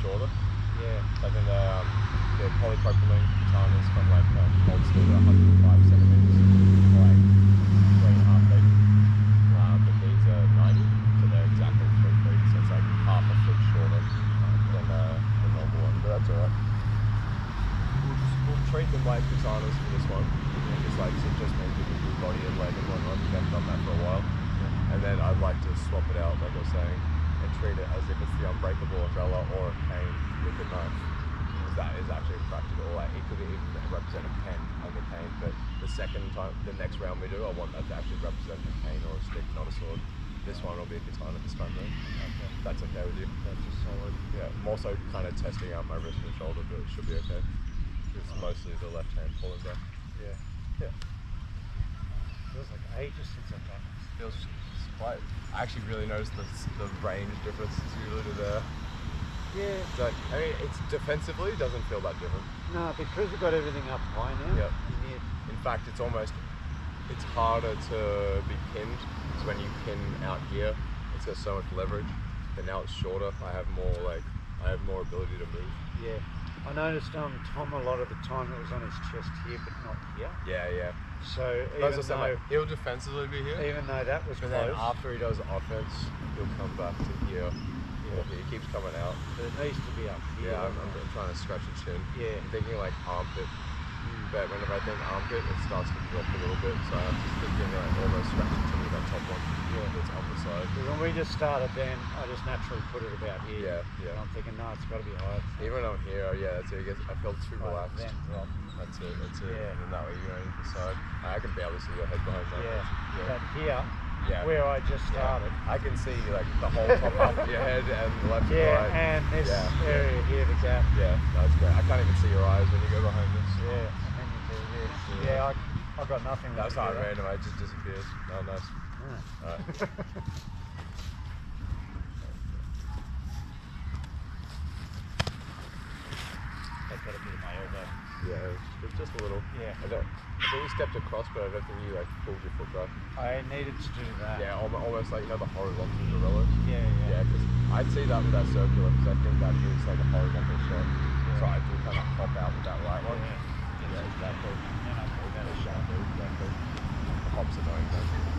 shorter. Yeah. I think the polypropylene katanas from like old school are 105 centimeters, like 3.5 feet. But these are 90, so they're exactly 3 feet. So it's like half a foot shorter than the normal one. But that's alright. We'll treat them like katanas for this one. It's like so it just means we can do body and leg and whatnot. We haven't done that for a while. And then I'd like to swap it out, like I was saying, and treat it as if it's the unbreakable umbrella or a cane with a knife. That is actually practical. Like it could even represent a pen on the cane, but the next round we do, I want that to actually represent a cane or a stick, not a sword. This one will be a katana this time though. Okay. That's okay with you? That's just solid. Yeah, I'm also kind of testing out my wrist and shoulder, but it should be okay. It's mostly the left hand pulling back. Yeah. Yeah. Feels like ages since I've done this. Feels quite. I actually really noticed the range difference usually to there. Yeah. So, I mean, it's defensively doesn't feel that different. No, because we've got everything up high now. Yep. In fact, it's harder to be pinned. Because when you pin out here, it's got so much leverage. But now it's shorter. I have more ability to move. Yeah. I noticed Tom a lot of the time it was on his chest here, but not here. Yeah. So even though he'll defensively be here, even though that was but close, then after he does offense, he'll come back to here. Yeah, he keeps coming out. But it needs to be up here. Yeah, I'm trying to scratch his chin. Yeah. I'm thinking like armpit. But whenever I think armpit, it starts to drop a little bit. So I have to stick in like almost scratch the chin with that top one. Yeah, that's on the side. Because when we just started, then I just naturally put it about here. Yeah. And I'm thinking, no, it's got to be higher. Even when I'm here, that's it. I felt too relaxed. Then drop. That's it. Yeah. And then that way you're on either side. I can barely see your head behind that. Yeah. But here, yeah. where I just started, I can see like the whole top half of your head and the left and right. And this area here, the gap. Yeah, that's great. I can't even see your eyes when you go behind this. Yeah, and then you do this. Yeah, I got nothing. That's not random. It just disappears. Oh, nice. Alright. Take that a bit of my elbow. Yeah, just a little. Yeah. I think you stepped across, but I don't think you like pulled your foot back. I needed to do that. Yeah, almost like the horizontal gorilla. Yeah. Yeah, because I'd see that with that circular, because I think that is like a horizontal shot. Yeah. So I do kind of pop out with that right one. Yeah, exactly. And I pulled that a shot. Exactly. The hop's annoying, don't you?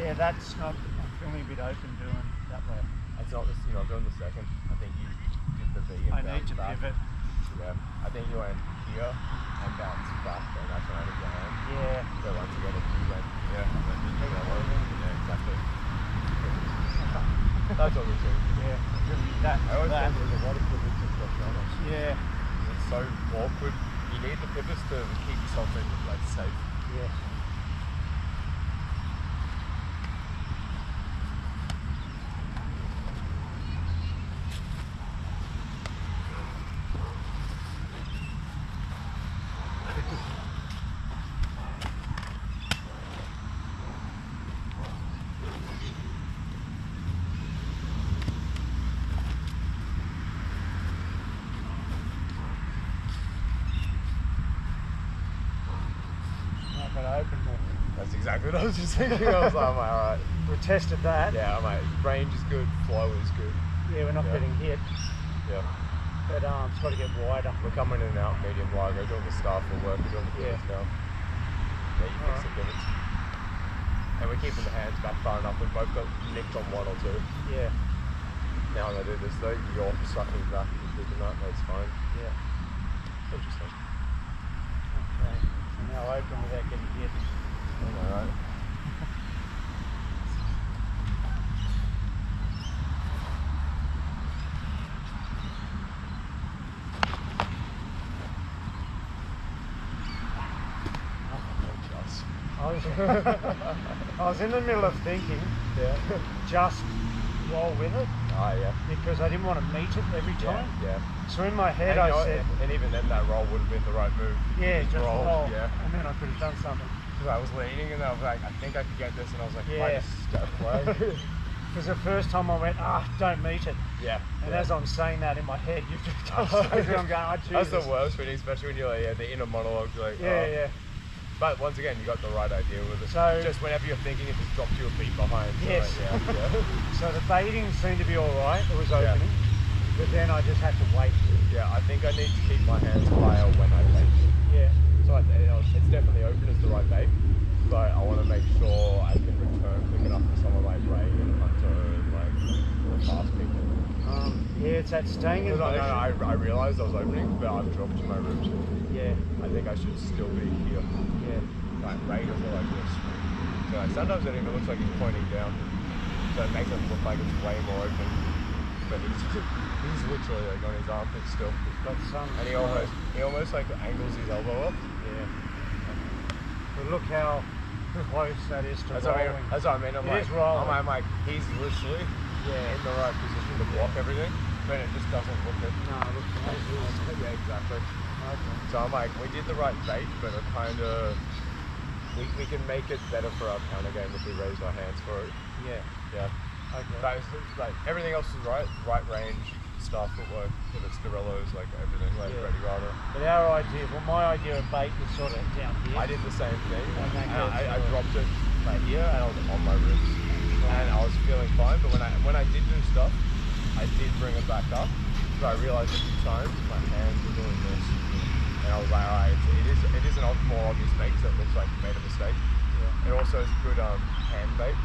Yeah, that's not. I'm feeling a bit open doing that way. It's not you're not doing the second. I think you did the V and I need to back. pivot. Yeah, I think you went here and bounced back, and that's when I did your hand. Yeah. So once again, if you went here and then you that way, yeah, exactly. That's what we do. Yeah. I always think there's a lot of pivots in Katana. Yeah. It's so awkward. You need the pivots to keep yourself in like safe. Yeah. That's exactly what I was just thinking. I was like, alright. We tested that. Yeah, range is good, flow is good. Yeah, we're not getting hit. Yeah. But it's got to get wider. We're coming in and out medium wide. We're doing the staff for work. We're doing the pivots now. Yeah, you fix the pivots. And we're keeping the hands back far enough. We've both got nicked on one or two. Yeah. Now when I do this though, you're sucking back and keeping that. That's fine. Yeah. Interesting. Okay. So now open without getting hit. Alright. I was in the middle of thinking, just roll with it. Oh, yeah. Because I didn't want to meet it every time. Yeah. So in my head, And I said, and even then, that roll would have been the right move. yeah, just roll. Yeah. And then I could have done something. Because I was leaning and I was like, I think I could get this, and I was like, Yeah. I just step away. Because the first time I went, don't meet it. Yeah. And as I'm saying that in my head, you've just done something. I'm going, Jesus. That's the worst feeling, especially when you're like, the inner monologue, like, Yeah. But once again, you got the right idea with it. So just whenever you're thinking, it just drops you a beat behind. So yes. like, yeah. So the baiting seemed to be all right. It was opening, but then I just had to wait. Yeah, I think I need to keep my hands higher when I bait. Yeah. So it's definitely open as the right bait, but I want to make sure I can return quick enough for someone like Ray and Hunter and like the fast people. Yeah, it's that staying in motion. I realised I was opening, but I've dropped to my ribs. Yeah. I think I should still be here. Yeah. Like Ray does it like this. So like, sometimes it even looks like he's pointing down. So it makes it look like it's way more open. But he's literally like on his armpit still. Got some. And he almost like angles his elbow up. Yeah. But look how close that is to rolling. That's what I mean. I'm like, he's literally in the right position to block everything, but it just doesn't look it. No, it looks nice. Yeah, exactly. Okay. So I'm like, we did the right bait, but it kind of, we can make it better for our counter game if we raise our hands for it. Yeah. Yeah. Okay. But it's like everything else is right range stuff, footwork, if it's Dorellos, like everything, like ready rather. But our idea, my idea of bait was sort of down here. I did the same thing. Okay, I dropped it like here and I was on my ribs. And I was feeling fine, but when I did do stuff, I did bring it back up. But I realized a few times my hands were doing this. And I was like, alright, it is an more obvious bait because it looks like you made a mistake. Yeah. It also is good hand bait.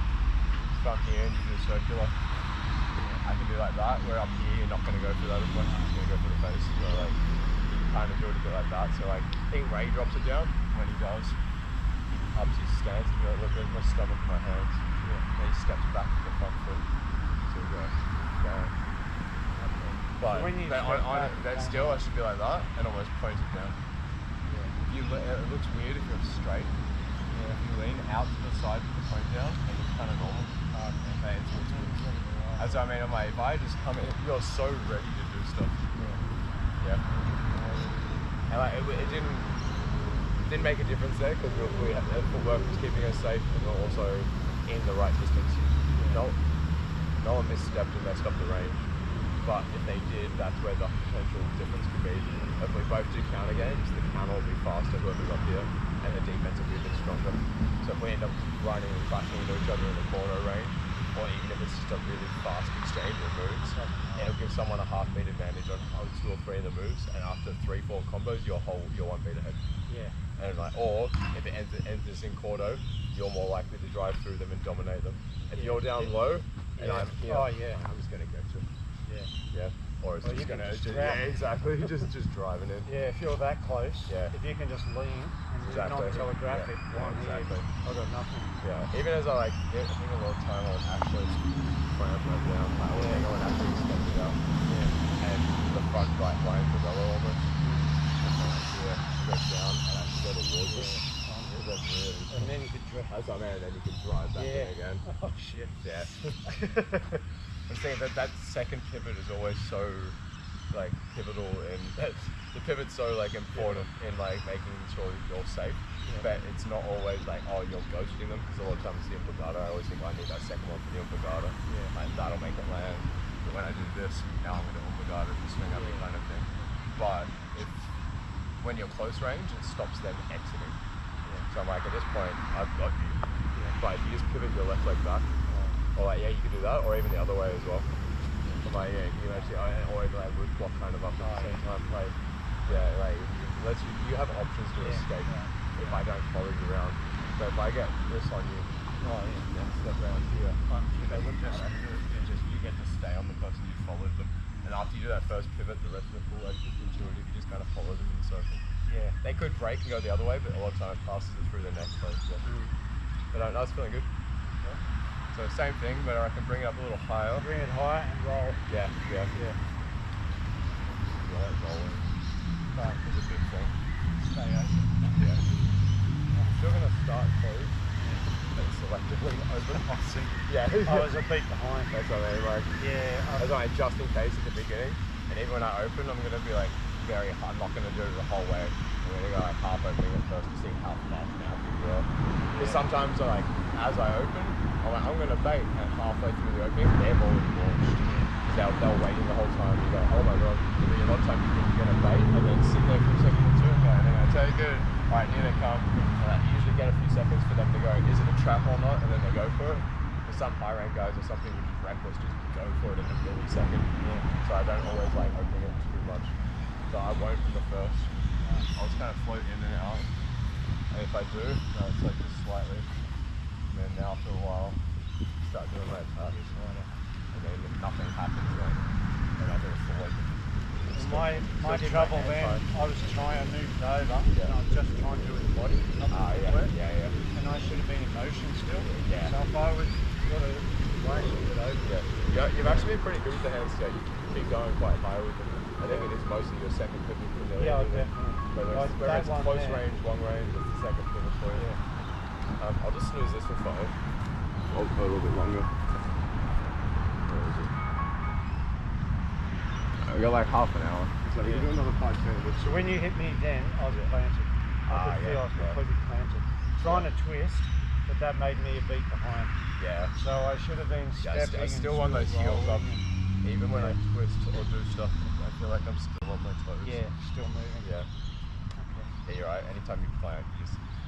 From here and you do circular. I can do like that, where up here you're not going to go for that as much, you're just going to go for the face. So like, you can kind of do it a bit like that. So like, I think Ray drops it down. When he does, he ups his stance and be like, look, there's my stomach and my hands. And he steps back with the front foot. So we go. But that still, I should be like that and almost point it down. Yeah. It looks weird if you're straight. Yeah. If you lean out to the side with the point down, it looks kind of normal. Okay, it looks good. As I mean, I'm like, if I just come in, you're so ready to do stuff. Yeah. And like, it didn't make a difference there because we had footwork was keeping us safe and we were also in the right distance. No one misstepped and messed up the range. But if they did, that's where the potential difference could be. If we both do counter games, the counter will be faster whoever's up here, and the defense will be a bit stronger. So if we end up running and crashing into each other in the corner range, or even if it's just a really fast exchange of moves, it'll give someone a half beat advantage on 2 or 3 of the moves, and after 3-4 combos, you're 1 beat ahead. Yeah. And like, or if it ends in quarto, you're more likely to drive through them and dominate them. If you're down low, and I'm here, I'm just gonna get you. Yeah. Or it's just gonna exactly. just driving in. Yeah, if you're that close, if you can just lean and not telegraphic, exactly. I've got nothing. Yeah. Even as I think a lot of time I would actually clamp right down. I would actually extend it out. Yeah. And the front right line was almost. Stretch down and actually go towards it. And then you could drive. That's what I mean, and then you can drive back in again. Oh shit. Yeah. I'm saying that second pivot is always so like pivotal in the pivot's so like important in like making sure you're safe. But it's not always like, oh, you're ghosting them, because a lot of times the implicata, I always think I need that second one for the implicata. Like that'll make it land. But when I do this, now I'm gonna implicata to swing at me kind of thing. But when you're close range, it stops them exiting. So I'm like, at this point, I've got you. But if you just pivot your left leg back, or like, you could do that, or even the other way as well. I'm like, you actually, or even like root block kind of up at the same time. Like, like, you have options to escape if I don't follow you around. So if I get this on you, then step around here. You get to stay on the person you followed them. And after you do that first pivot, the rest of the full leg is intuitive. You just kind of follow them in the circle. Yeah. They could break and go the other way, but a lot of time it passes it through their neck. But I was feeling good. So same thing, but I can bring it up a little higher. Bring it higher and roll. Yeah. Rolling. That is a big thing. Stay open. Yeah. I'm still going to start close. doing open. I see. Yeah. I was a beat behind. That's what I mean, like, Yeah. that's why just in case at the beginning, and even when I open, I'm gonna be like I'm not gonna do it the whole way. I'm gonna go like half opening it first to see how fast now I can go. Because sometimes like as I open, I'm gonna bait, and halfway through the opening, they've already launched. They're waiting the whole time. You go, oh my god. I mean, a lot of times you think you're gonna bait, and then sit there for a second or two, and go, and then I take it. Alright, here they come. And you usually get a few seconds for them to go, is it a trap or not? And then they go for it. For some high rank guys or something which is reckless, just go for it in a millisecond. So I don't always like opening it too much. So I won't for the first. I'll just kind of float in and out. And if I do, it's like just slightly. And then now after a while, start doing my touch. And then if nothing happens, then I do a full open. My trouble then, I was trying, I moved over, and I was just trying to do his body, not the footwork. And I should have been in motion still. Yeah. So if I was sort of waiting it over. Yeah. You've actually been pretty good with the hands today. You've been going quite high with them. I think it is mostly your second pivot familiar. Yeah, definitely. Whether it's close range, long range, it's the second pivot for you. I'll just snooze this for 5. I'll go a little bit longer. We got like half an hour. So we can do another 5 minutes. So when you hit me then, I was planted. I could feel I was completely planted. Trying to twist, but that made me a beat behind. Yeah. So I should have been stepping. I still want those heels up. Even when I twist or do stuff, I feel like I'm still on my toes. Yeah, still moving. Yeah. Okay. Yeah, you're right. Anytime you plant,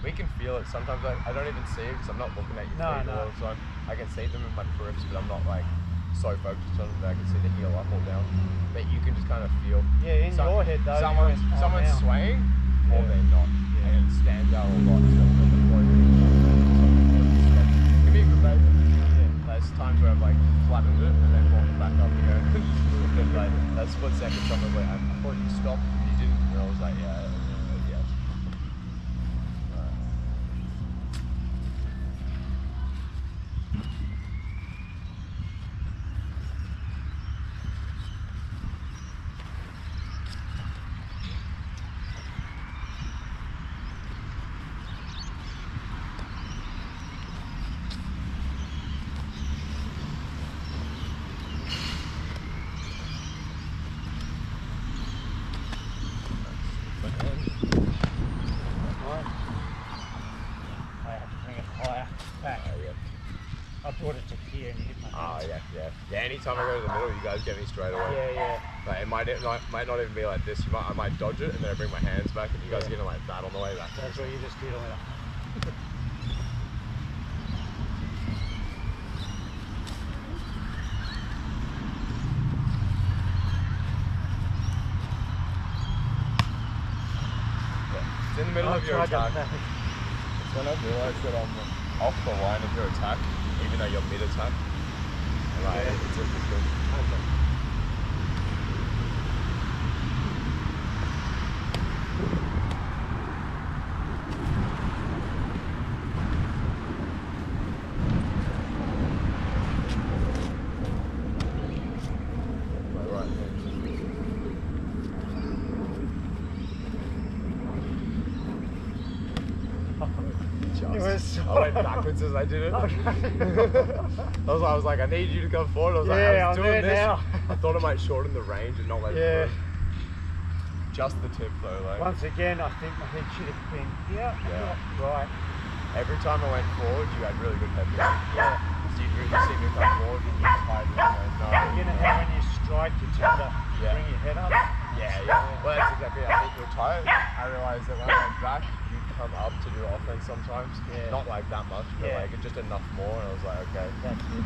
we can feel it. Sometimes I don't even see it because I'm not looking at your feet all the time. I can see them in my periphery, but I'm not like so focused on them that I can see the heel up or down. But you can just kind of feel. Yeah, in your head though. Someone's swaying or they're not. Yeah. And it stands out a lot. It can be a good bait. There's times where I've like flattened it and then walked back up again. Then like that split second, someone's like, I thought you stopped, you didn't. And I was like, yeah. I brought it to here and you hit my hands. Yeah, anytime I go to the middle, you guys get me straight away. Yeah. Like, it might not even be like this. I might dodge it and then I bring my hands back and you guys are getting like that on the way back. That's what you just did on it. It's in the middle of your attack. It's when I've realised that I'm off the line of your attack, even though you're mid-attack. And it's good. Okay. I went backwards as I did it. I was like, I need you to come forward. I was like, I was doing this. Now. I thought it might shorten the range and not let it through. Just the tip though. Like. Once again, I think my head should have been right. Every time I went forward, you had really good head movement. Yeah. So you see me come forward and you just hide it. No. You know how when you strike, you tend to bring your head up? Yeah. Well, that's exactly it. I think you're tight. I realised that when I went back, come up to do offense sometimes. Not like that much, but like just enough more, and I was like, okay. That's it.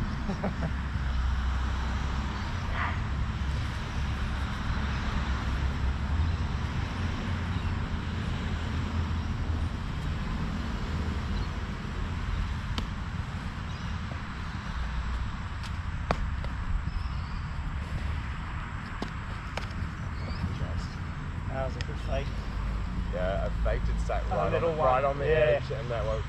That was a good fake. Yeah, I faked and sat right on the edge, and that was.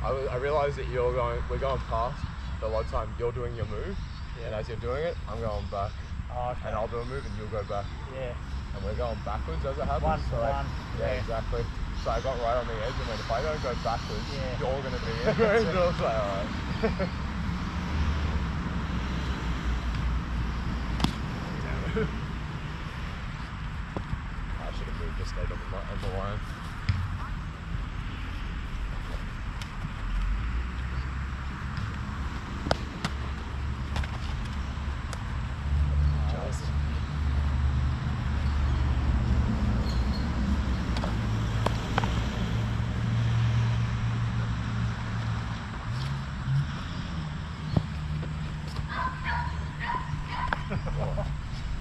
I realised that we're going past, but a lot of time you're doing your move, and as you're doing it, I'm going back, and I'll do a move and you'll go back. Yeah. And we're going backwards as it happens. One for one. Yeah, exactly. So I got right on the edge, and if I don't go backwards, you're going to be in. So I was like, alright. I should have moved, just stayed on the line.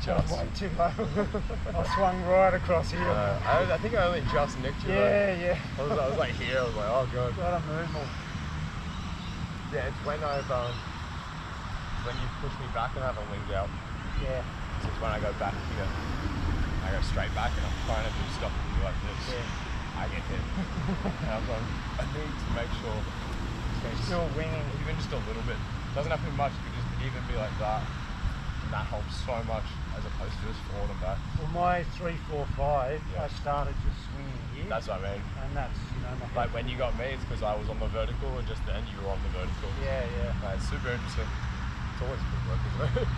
Way too low. I swung right across here. I think I only just nicked you. Yeah. I was like here. I was like, oh god. Gotta move more. Yeah, it's when when you push me back and I have a winged out. Yeah. So it's when I go back here. I go straight back and I'm trying to do stuff with you like this. Yeah. I get hit. And I'm going, I need to make sure. Still winging. Even just a little bit. Doesn't have to be much. It could just even be like that. And that helps so much as opposed to just forward and back. Well, my 3-4-5, I started just swinging here. That's what I mean. And that's, my like when you got me, it's because I was on the vertical, and just then you were on the vertical. Yeah. It's super interesting. It's always good work, isn't it?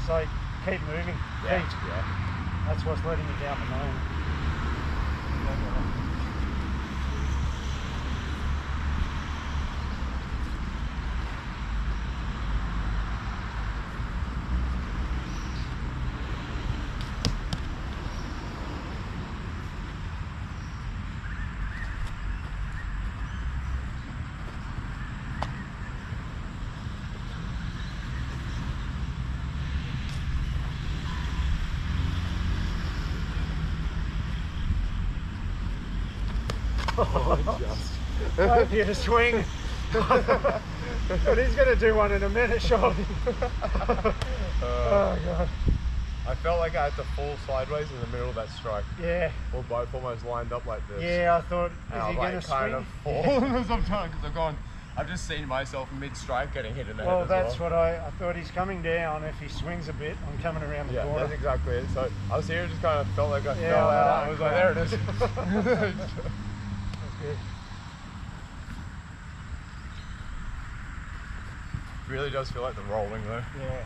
So keep moving. Yeah. That's what's letting me down the moment. Wait for you to swing. But he's going to do one in a minute, surely. Oh god. I felt like I had to fall sideways in the middle of that strike. Yeah. We're both almost lined up like this. Yeah, I thought, and is he going to swing? kind of fall as I'm trying, because I've just seen myself mid-strike getting hit in the head as well. That's what I thought. He's coming down. If he swings a bit, I'm coming around the corner. Yeah, that's exactly it. So I was here, just kind of felt like I fell out. I was like, there it is. That's good. Really does feel like the rolling though. Yeah.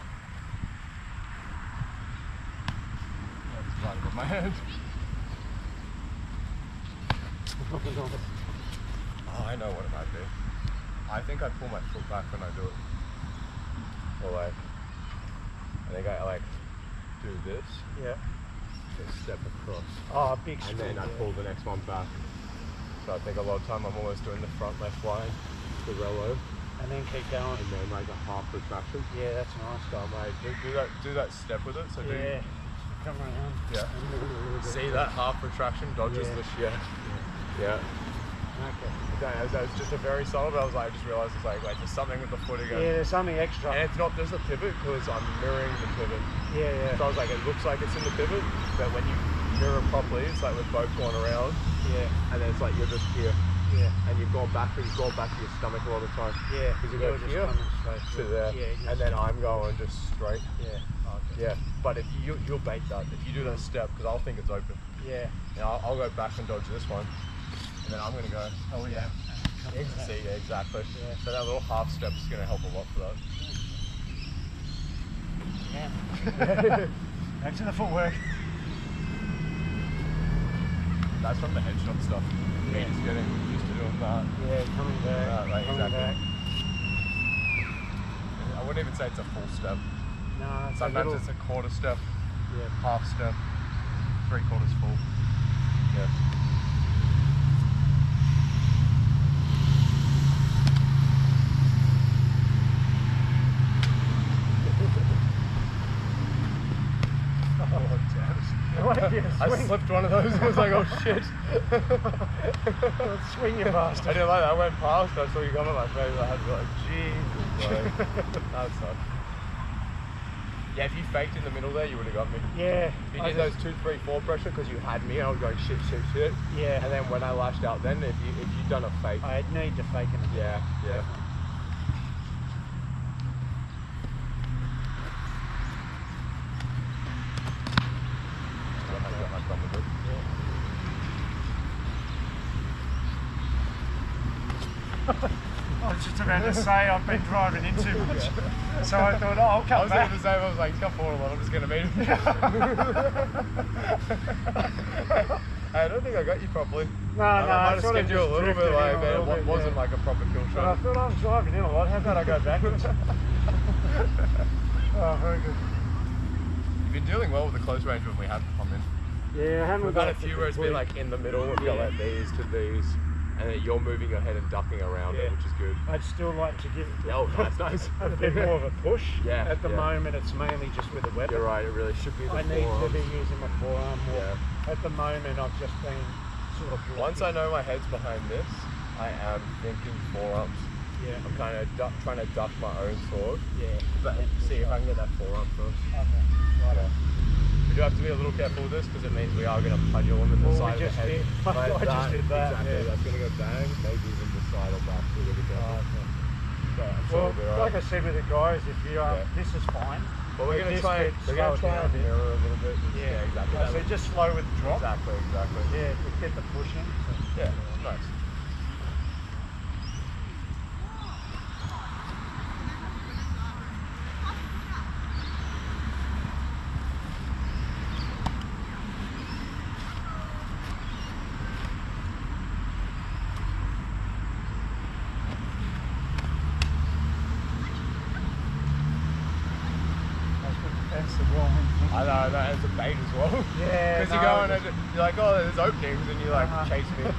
That's right above my head. Oh, I know what it might be. I think I pull my foot back when I do it. Or like, I think I like do this. Yeah. Just step across. Oh, big And swing, then I pull the next one back. So I think a lot of time I'm almost doing the front left line, the relo. And then keep going. And then like a half retraction. Yeah, that's nice. So I'm like, do that step with it. So come around. Yeah. See that half retraction dodges the shift. Yeah. Okay. That was just a very solid, but I just realised it's like, wait, there's something with the foot again. Yeah, there's something extra. And it's not just a pivot, because I'm mirroring the pivot. Yeah. So I was like, it looks like it's in the pivot, but when you mirror properly, it's like we're both going around. Yeah. And then it's like you're just here. Yeah. And you've gone back to your stomach a lot of the time. Yeah. Because you go here to there, and then I'm going just straight. Yeah. Okay. Yeah. But if you'll bait that, if you do that step, because I'll think it's open. Yeah. And I'll go back and dodge this one. And then I'm going to go, oh yeah. See, yeah, exactly. Yeah. So that little half step is going to help a lot for that. Yeah. Back to the footwork. That's from the headshot stuff. Yeah. Just getting used to doing that. Yeah, coming back. Right, coming exactly. back. I wouldn't even say it's a full step. No, it's sometimes it's a quarter step, half step, 3/4 full. Yeah. I slipped one of those and was like, oh shit. Swing you bastard. I didn't like that. I went past, I saw you come at my face, I had to be like, Jesus. That sucked. Yeah, if you faked in the middle there, you would have got me. Yeah. If you did those 2, 3, 4 pressure because you had me, I was going shit. Yeah. And then when I lashed out then, if you'd done a fake. I'd need to fake it. Yeah. I was just about to say I've been driving in too much. So I thought, oh, I'll come back. I was going to say, I was like, he's got 4 a lot, I'm just going to meet him. I don't think I got you properly. No, I might have skipped you a little bit, like, it wasn't like a proper kill shot. But I thought I was driving in a lot. How about I go backwards? Oh, very good. You've been dealing well with the close range when we have come in. Yeah, I haven't We've had a few where it's been like in the middle, we've got like these to these, and then you're moving your head and ducking around it, which is good. I'd still like to give nice. a bit more of a push. Yeah. At the moment, it's mainly just with a weapon. You're right, it really should be the I need to be using my forearm more. Yeah. At the moment, I've just been sort of blocking. Once I know my head's behind this, I am thinking forearms. Yeah. I'm kind of trying to duck my own sword. Yeah. But see if I can get that forearm first. Okay. Right. We do have to be a little careful with this because it means we are going to punch on the side of the head. I just did that. Exactly. That's going to go bang, maybe even the side or back. So we'll be careful. Well, like I said with the guys, if you this is fine. But we're going to try and mirror a little bit. Yeah, exactly. So just slow with the drop. Exactly. Yeah, get the push in. So. Yeah, nice. I know, it's a bait as well. Yeah, because you're going and you're like, oh, there's openings, and you're like, chase me.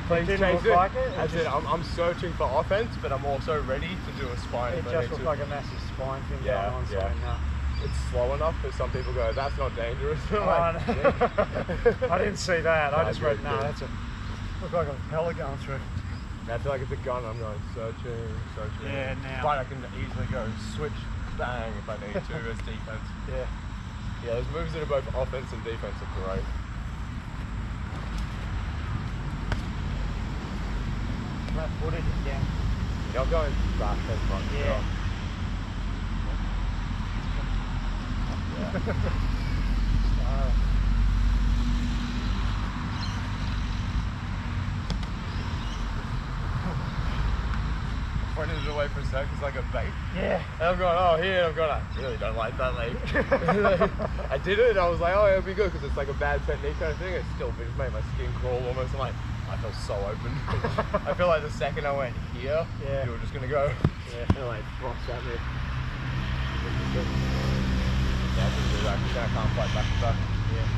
Please chase it. Like it. That's it. I'm searching for offense, but I'm also ready to do a spine. It just looked like a massive spine thing going on. So no. It's slow enough that some people go, that's not dangerous. I didn't see that. I just read, no, that's looked like a propeller going through. I feel like it's a gun. I'm going searching. Yeah, now. But I can easily go switch, bang if I need to as defense. Yeah. Yeah, those moves that are both offense and defense are great. Left footed again. Yeah, I'm going back as much. Yeah. Pointed it away for a sec, it's like a bait. Yeah. And I'm going, oh, here, and I'm going, I really don't like that leg. I did it, and I was like, oh, it'll be good, because it's like a bad technique kind of thing. It still just made my skin crawl almost. I'm like, I feel so open. I feel like the second I went here, you were just going to go. Yeah. And like, thrust at me. Yeah, I can do that, because then I can't fight back to back. Yeah.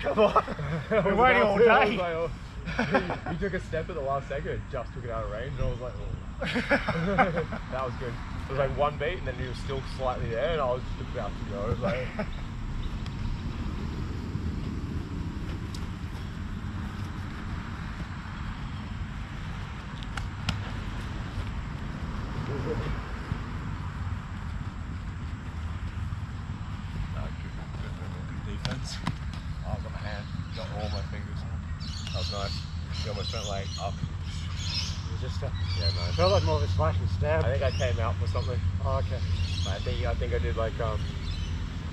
Come on. We're waiting all day. You took a step at the last second and just took it out of range, and I was like, oh. That was good. It was like one beat, and then he was still slightly there, and I was just about to go. It was like, defense. Oh, I got my hand, got all my fingers. That was nice. You almost went like up. It was just nice. Felt like more of a slash and stab. I think I came out for something. Oh, okay. I think I did like a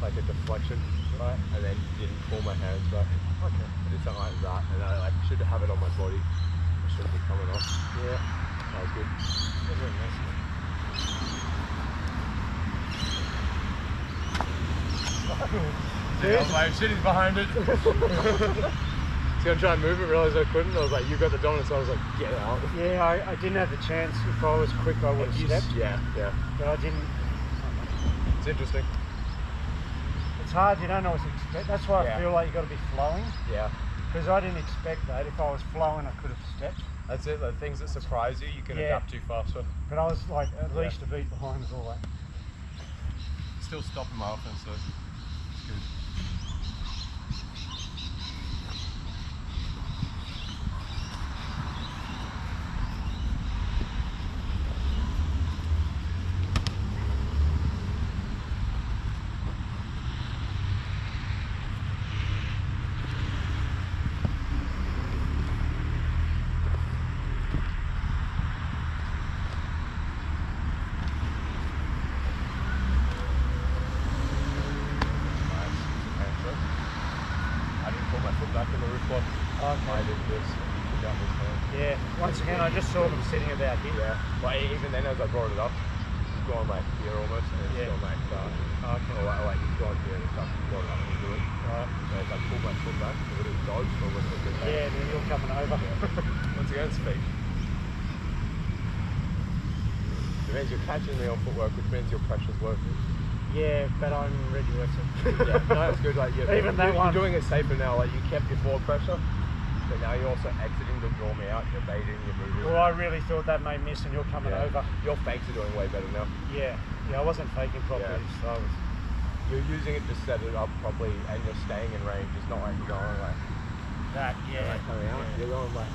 deflection, right? And then didn't pull my hands back. Okay. I did something like that, and I should have it on my body. It shouldn't be coming off. Yeah. That was good. Very nice. I was like, shit, he's behind it. I was going to try and move it, realised I couldn't. I was like, you got the dominance, so I was like, get out. Yeah, I didn't have the chance. If I was quick, I would have stepped. Yeah. But I didn't. It's interesting. It's hard, you don't know what to expect. That's why I feel like you've got to be flowing. Yeah. Because I didn't expect that. If I was flowing, I could have stepped. That's it, the things that surprise you, you can adapt to faster. But I was like at least a beat behind us all that. Still stopping my offense though. It's good. Once again, I just saw them sitting about here. Yeah. But even then, as I brought it up, it's gone like here almost, and it's still like, like it's gone here and stuff. Brought it up and do it. Right. So if I pull my foot back, it would have dodged or would have been back. Yeah, then you're coming over. Yeah. Once again, speed. It means you're catching me on footwork, which means your pressure's working. Yeah, but I'm ready with it. Yeah, no, it's good. Like even that you're one. Doing it safer now. Like you kept your forward pressure, but now you're also exiting to draw me out. You're baiting, you're moving. Well, I really thought that may miss, and you're coming over. Your fakes are doing way better now. Yeah, I wasn't faking properly, so I was. You're using it to set it up properly, and you're staying in range. It's not like you're going like that. Yeah, like coming out. You're going like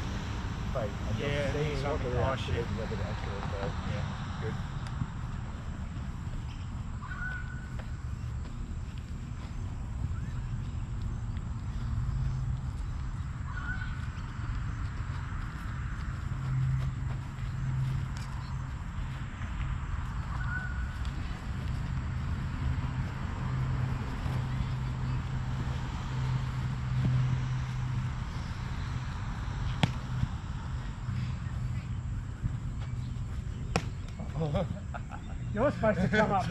fake. Yeah, seeing what the reaction is, whether it actually is there. Yeah, good. You're supposed to come up. I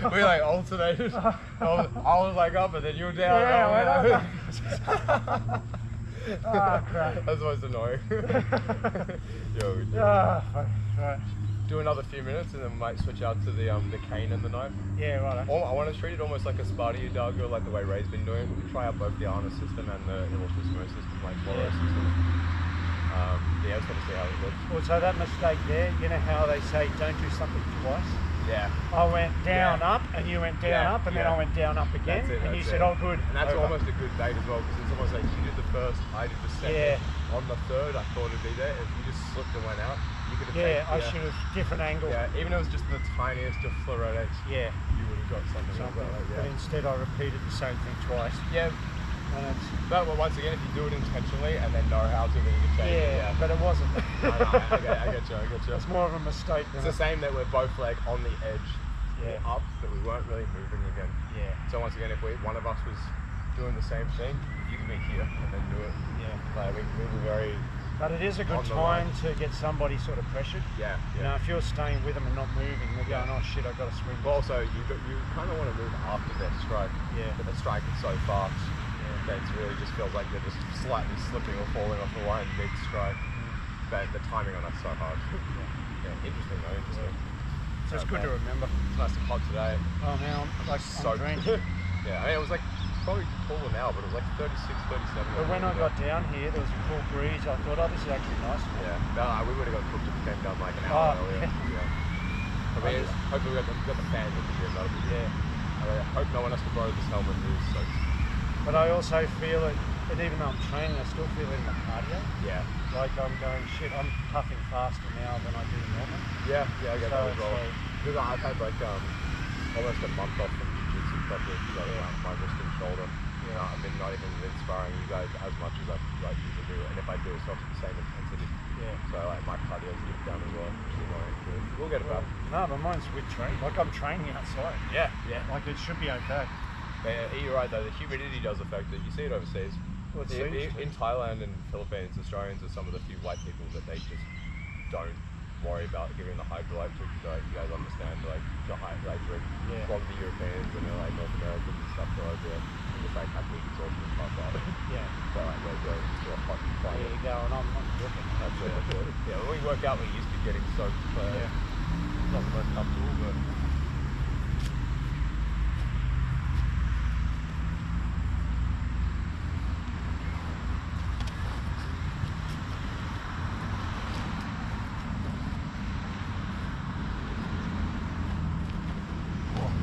know. We like alternated. I was like up, and then you were down. Yeah, oh crap. That's most annoying. Yo, right. Do another few minutes, and then we might switch out to the cane and the knife. Yeah, right. I want to treat it almost like a Sparty Dargo, like the way Ray's been doing. We can try out both the Arnis system and the Ilustrisimo system, like Floro system. Yeah, I just want to see how it looks. Well, so that mistake there, you know how they say don't do something twice? Yeah. I went down up, and you went down up, and then I went down up again, and you said, oh good. And that's over. almost a good bait as well, because it's almost like you did the first, I did the second. Yeah. On the third, I thought it'd be there. If you just slipped and went out, you could have taken. I should have different angle. Yeah, even if it was just the tiniest of Floro X. Yeah. You would have got something. But instead I repeated the same thing twice. Yeah. But well, once again, if you do it intentionally and then know how to, then you can change it. Yeah, but it wasn't. I get you. It's more of a mistake. It's the same that we're both like on the edge, up, but we weren't really moving again. Yeah. So once again, if one of us was doing the same thing, you can be here and then do it. Yeah. Like we were very. But it is a good time to get somebody sort of pressured. Yeah. You know, if you're staying with them and not moving, they're going, oh shit, I've got to swing. But also, you kind of want to move after their strike. Yeah. But the strike is so fast. That it really just feels like they're just slightly slipping or falling off the line mid-strike. But the timing on that's so hard. Interesting though, interesting. So it's good to remember. It's nice and hot today. Oh, now I'm like so drenched. Yeah, I mean, it was like, it's probably cooler now, but it was like 36, 37. But when I got down here, there was a cool breeze. I thought, oh, this is actually nice. Yeah, no, we would have got cooked if we came down like an hour earlier. I mean, hopefully we got the fans in the gym, that'll be good. I hope no one has to borrow this helmet and use soaks. But I also feel it, and even though I'm training, I still feel it in my cardio. Yeah. Like I'm going, shit, I'm puffing faster now than I do normally. Yeah, I get that as well. Because I've had like almost a month off from jiu-jitsu properly because of my wrist and shoulder. Yeah. I've been not even sparring you guys as much as I usually do, and if I do, it's not to the same intensity. Yeah. So like my cardio's dipped down as well, which is annoying. We'll get it back. No, but mine's with training. Like I'm training outside. Yeah. Like it should be okay. Yeah, you're right though, the humidity does affect it. You see it overseas. Well, in Thailand and Philippines, Australians are some of the few white people that they just don't worry about giving the hydrolyte to. So you guys understand like the hydrolyte drink from the Europeans and like North Americans and stuff go over there. And just like have heat exhaustion and stuff like that. Yeah. So like they go into a hot climate. There you go, and I'm looking. That's it. Yeah, when we work out, we're used to getting soaked. Not the most comfortable, but.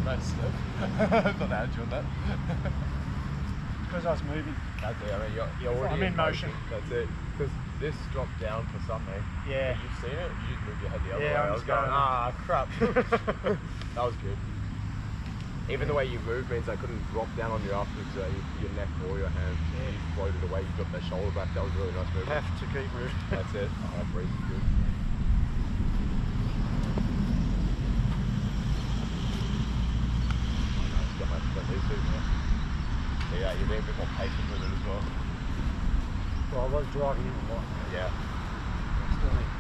Nice slip. I thought I had you on that. Because I was moving. That's it. I mean, you're already I'm in motion. That's it. Because this dropped down for something. Yeah. But you've seen it. You just moved your head the other way. I was going, crap. That was good. Even the way you moved means I couldn't drop down on you afterwards, your neck or your hands. Yeah. You floated away. You got that shoulder back. That was really nice movement. Have to keep moving. That's it. Oh, breeze is good. Yeah, you're being a bit more patient with it as well. Well, I was driving in a lot. Yeah. still need.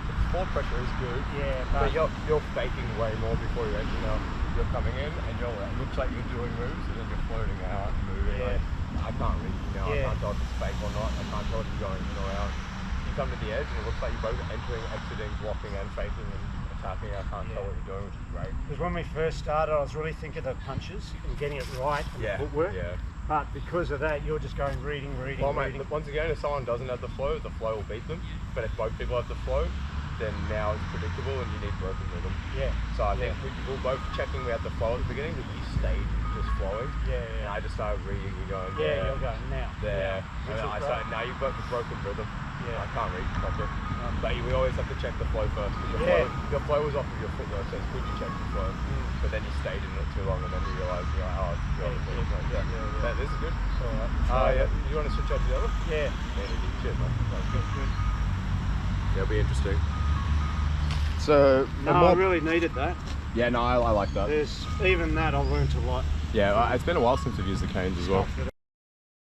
The floor pressure is good. Yeah, but you're faking way more before you enter now. You're coming in and it looks like you're doing moves and then you're floating out and moving. Yeah. Like, I can't read you now. I can't tell if it's fake or not. I can't tell if you're going in or out. You come to the edge and it looks like you're both entering, exiting, blocking and faking and attacking. I can't tell what you're doing, which is great. Because when we first started, I was really thinking of the punches and getting it right and the footwork. Yeah. But because of that, you're just going reading. Well, mate, once again, if someone doesn't have the flow will beat them. But if both people have the flow, then now it's predictable and you need broken rhythm. Yeah. So I think we were both checking we had the flow at the beginning, but you stayed just flowing. Yeah. And I just started reading you going, you're going now. There. And I started, now you've got the broken rhythm. Yeah. I can't read proper. But we always have to check the flow first. Your flow was off of your footwork, so it's good you check the flow. But then you stayed in it too long and then you realise, you're like, oh, it's this is good. Alright. You want to switch up to the other? Yeah. Cheers, man. That's good. Yeah, it'll be interesting. So, I really needed that. Yeah, no, I like that. Even that, I learnt a lot. Yeah, it's been a while since we've used the canes as well.